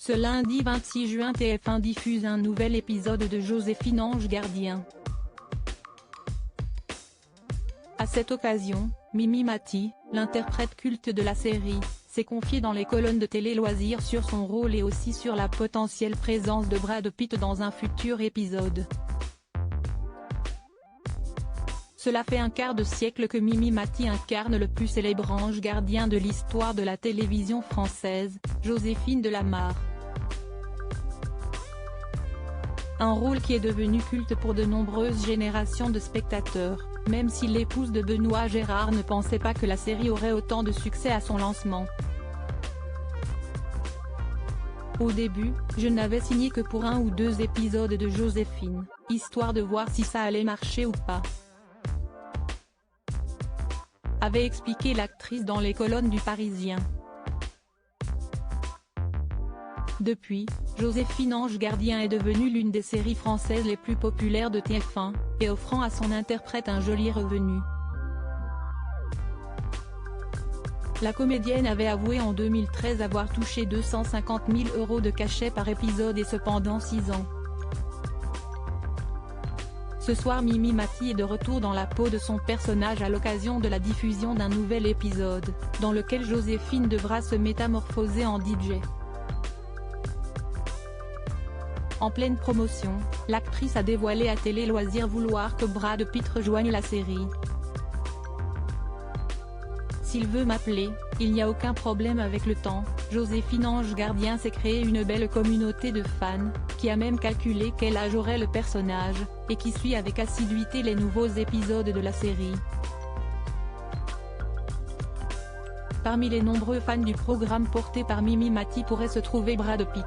Ce lundi 26 juin TF1 diffuse un nouvel épisode de Joséphine Ange Gardien. À cette occasion, Mimi Mati, l'interprète culte de la série, s'est confiée dans les colonnes de Télé Loisirs sur son rôle et aussi sur la potentielle présence de Brad Pitt dans un futur épisode. Cela fait un quart de siècle que Mimi Mati incarne le plus célèbre ange gardien de l'histoire de la télévision française, Joséphine de la Mare. Un rôle qui est devenu culte pour de nombreuses générations de spectateurs, même si l'épouse de Benoît Gérard ne pensait pas que la série aurait autant de succès à son lancement. Au début, je n'avais signé que pour 1 ou 2 épisodes de Joséphine, histoire de voir si ça allait marcher ou pas, avait expliqué l'actrice dans les colonnes du Parisien. Depuis, Joséphine Ange Gardien est devenue l'une des séries françaises les plus populaires de TF1, et offrant à son interprète un joli revenu. La comédienne avait avoué en 2013 avoir touché 250 000 € de cachet par épisode et cependant 6 ans. Ce soir Mimi Mati est de retour dans la peau de son personnage à l'occasion de la diffusion d'un nouvel épisode, dans lequel Joséphine devra se métamorphoser en DJ. En pleine promotion, l'actrice a dévoilé à Télé Loisirs vouloir que Brad Pitt rejoigne la série. S'il veut m'appeler, il n'y a aucun problème avec le temps. Joséphine Ange Gardien s'est créé une belle communauté de fans, qui a même calculé quel âge aurait le personnage, et qui suit avec assiduité les nouveaux épisodes de la série. Parmi les nombreux fans du programme porté par Mimi Mati pourrait se trouver Brad Pitt.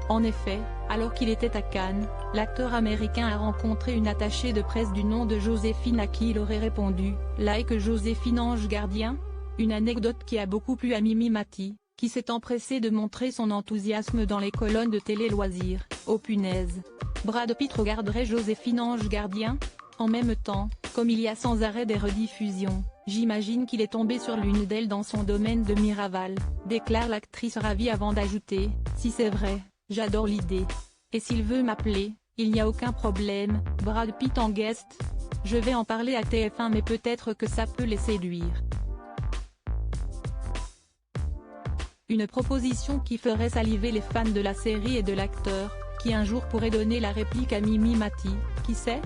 En effet, alors qu'il était à Cannes, l'acteur américain a rencontré une attachée de presse du nom de Joséphine à qui il aurait répondu « Like Joséphine Ange Gardien ?» Une anecdote qui a beaucoup plu à Mimi Mati, qui s'est empressée de montrer son enthousiasme dans les colonnes de Télé Loisirs. Oh punaise! Brad Pitt regarderait Joséphine Ange Gardien? En même temps, comme il y a sans arrêt des rediffusions, j'imagine qu'il est tombé sur l'une d'elles dans son domaine de Miraval, déclare l'actrice ravie avant d'ajouter « Si c'est vrai, j'adore l'idée. Et s'il veut m'appeler, il n'y a aucun problème, Brad Pitt en guest. Je vais en parler à TF1 mais peut-être que ça peut les séduire. » Une proposition qui ferait saliver les fans de la série et de l'acteur, qui un jour pourrait donner la réplique à Mimi Mati, qui sait ?